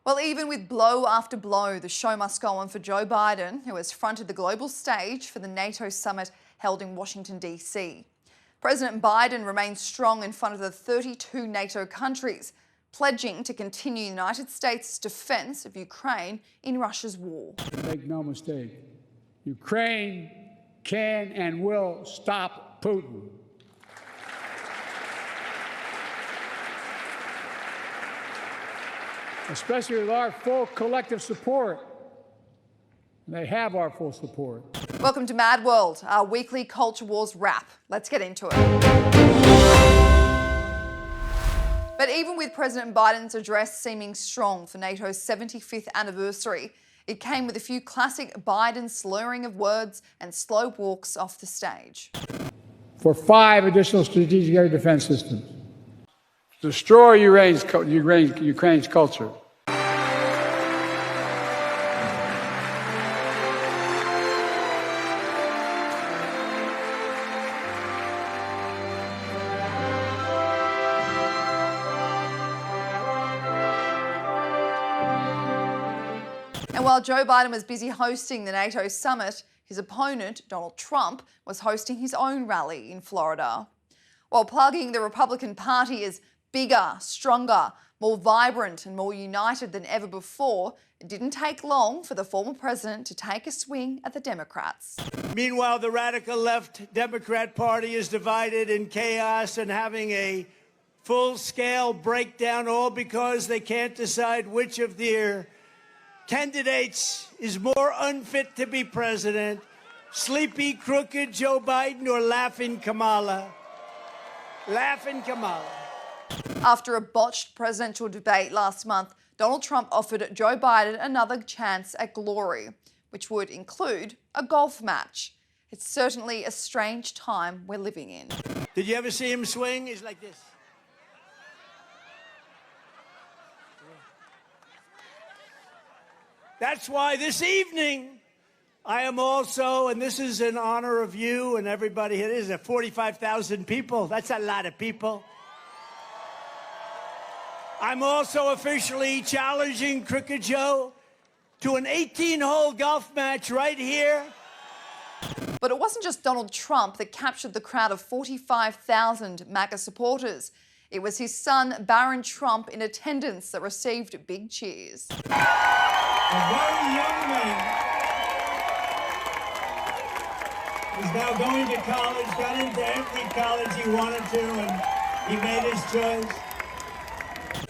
Well, even with blow after blow, the show must go on for Joe Biden, who has fronted the global stage for the NATO Summit held in Washington, D.C. President Biden remains strong in front of the 32 NATO countries, pledging to continue the United States' defence of Ukraine in Russia's war. Make no mistake, Ukraine can and will stop Putin. Especially with our full collective support. They have our full support. Welcome to Mad World, our weekly Culture Wars wrap. Let's get into it. But even with President Biden's address seeming strong for NATO's 75th anniversary, it came with a few classic Biden slurring of words and slow walks off the stage. For 5 additional strategic air defense systems. Destroy Ukraine's culture. And while Joe Biden was busy hosting the NATO Summit, his opponent, Donald Trump, was hosting his own rally in Florida. While plugging the Republican Party as bigger, stronger, more vibrant and more united than ever before, it didn't take long for the former president to take a swing at the Democrats. Meanwhile, the radical left Democrat Party is divided in chaos and having a full-scale breakdown, all because they can't decide which of their candidates is more unfit to be president, sleepy, crooked Joe Biden or laughing Kamala. Laughing Kamala. After a botched presidential debate last month, Donald Trump offered Joe Biden another chance at glory, which would include a golf match. It's certainly a strange time we're living in. Did you ever see him swing? He's like this. That's why this evening I am also, and this is in honor of you and everybody here, is 45,000 people. That's a lot of people. I'm also officially challenging Crooked Joe to an 18-hole golf match right here. But it wasn't just Donald Trump that captured the crowd of 45,000 MAGA supporters. It was his son, Barron Trump, in attendance that received big cheers. A very young man is now going to college, got into every college he wanted to, and he made his choice.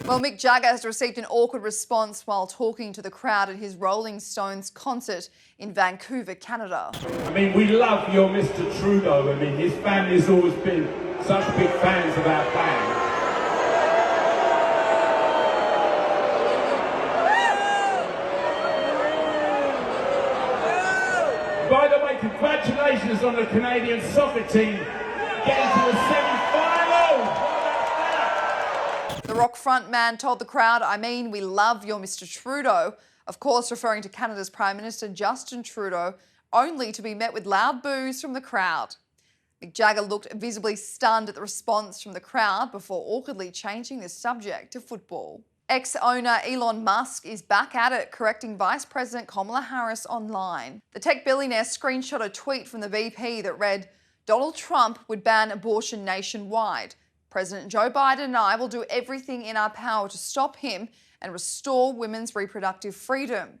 Well, Mick Jagger has received an awkward response while talking to the crowd at his Rolling Stones concert in Vancouver, Canada. I mean, we love your Mr. Trudeau. I mean, his family's always been such big fans of our band. By the way, congratulations on the Canadian soccer team getting to the semi-final. The rock frontman told the crowd, "I mean, we love your Mr. Trudeau," of course referring to Canada's Prime Minister Justin Trudeau, only to be met with loud boos from the crowd. Mick Jagger looked visibly stunned at the response from the crowd before awkwardly changing the subject to football. Ex-owner Elon Musk is back at it, correcting Vice President Kamala Harris online. The tech billionaire screenshot a tweet from the VP that read, "Donald Trump would ban abortion nationwide. President Joe Biden and I will do everything in our power to stop him and restore women's reproductive freedom."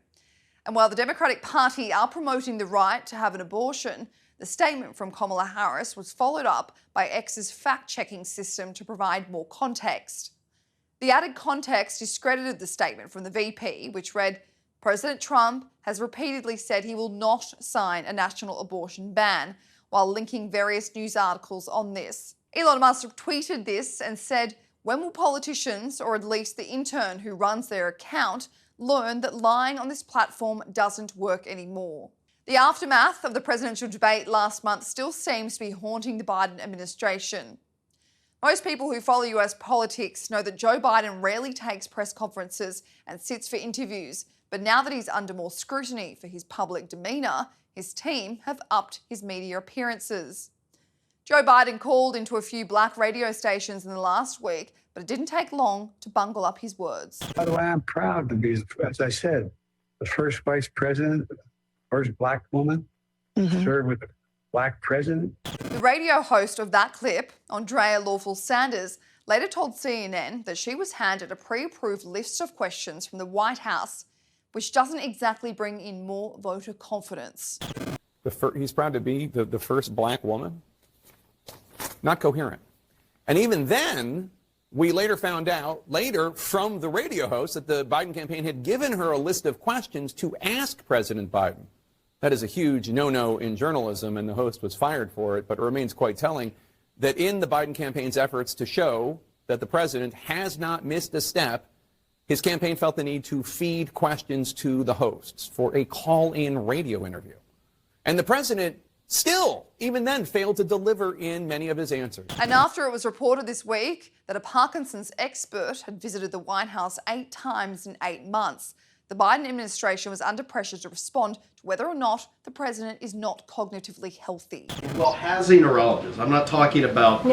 And while the Democratic Party are promoting the right to have an abortion, the statement from Kamala Harris was followed up by X's fact-checking system to provide more context. The added context discredited the statement from the VP, which read, "President Trump has repeatedly said he will not sign a national abortion ban," while linking various news articles on this. Elon Musk tweeted this and said, "When will politicians, or at least the intern who runs their account, learn that lying on this platform doesn't work anymore?" The aftermath of the presidential debate last month still seems to be haunting the Biden administration. Most people who follow US politics know that Joe Biden rarely takes press conferences and sits for interviews, but now that he's under more scrutiny for his public demeanour, his team have upped his media appearances. Joe Biden called into a few black radio stations in the last week, but it didn't take long to bungle up his words. By the way, I'm proud to be, as I said, the first vice president, first black woman to serve with a black president. The radio host of that clip, Andrea Lawful Sanders, later told CNN that she was handed a pre-approved list of questions from the White House, which doesn't exactly bring in more voter confidence. He's proud to be the first black woman. Not coherent. And even then, we later found out, from the radio host, that the Biden campaign had given her a list of questions to ask President Biden. That is a huge no-no in journalism, and the host was fired for it, but it remains quite telling that in the Biden campaign's efforts to show that the president has not missed a step, his campaign felt the need to feed questions to the hosts for a call-in radio interview. And the president still, even then, failed to deliver in many of his answers. And after it was reported this week that a Parkinson's expert had visited the White House 8 times in 8 months, the Biden administration was under pressure to respond to whether or not the president is not cognitively healthy. Well, has a neurologist, I'm not talking about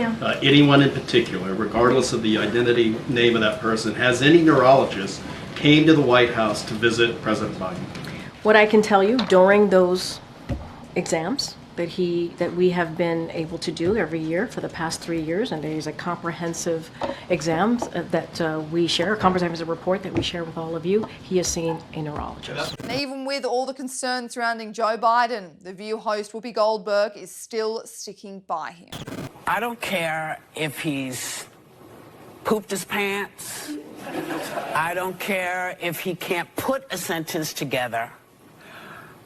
anyone in particular, regardless of the identity, name of that person, has any neurologist came to the White House to visit President Biden? What I can tell you, during those exams that we have been able to do every year for the past 3 years, and there's a comprehensive exams that we share, a comprehensive report that we share with all of you, he has seen a neurologist. And even with all the concern surrounding Joe Biden, the View host Whoopi Goldberg is still sticking by him. I don't care if he's pooped his pants. I don't care if he can't put a sentence together.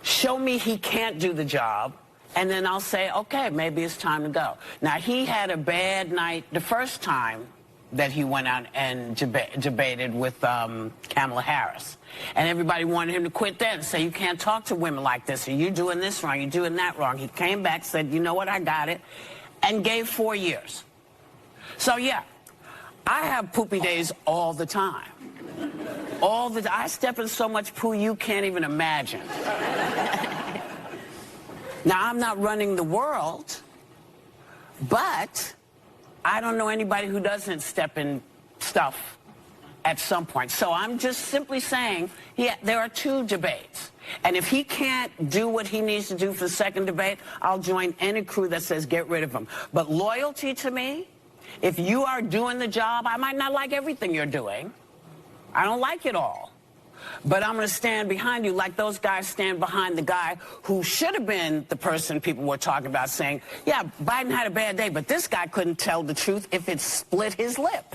Show me he can't do the job, and then I'll say, okay, maybe it's time to go. Now, he had a bad night the first time that he went out and debated with Kamala Harris. And everybody wanted him to quit then and say, you can't talk to women like this, or you're doing this wrong, you're doing that wrong. He came back, said, you know what, I got it, and gave 4 years. So, yeah, I have poopy days all the time. I step in so much poo you can't even imagine. Now, I'm not running the world, but I don't know anybody who doesn't step in stuff at some point. So I'm just simply saying, yeah, there are 2 debates. And if he can't do what he needs to do for the second debate, I'll join any crew that says get rid of him. But loyalty to me, if you are doing the job, I might not like everything you're doing. I don't like it all. But I'm going to stand behind you like those guys stand behind the guy who should have been the person people were talking about saying, yeah, Biden had a bad day, but this guy couldn't tell the truth if it split his lip.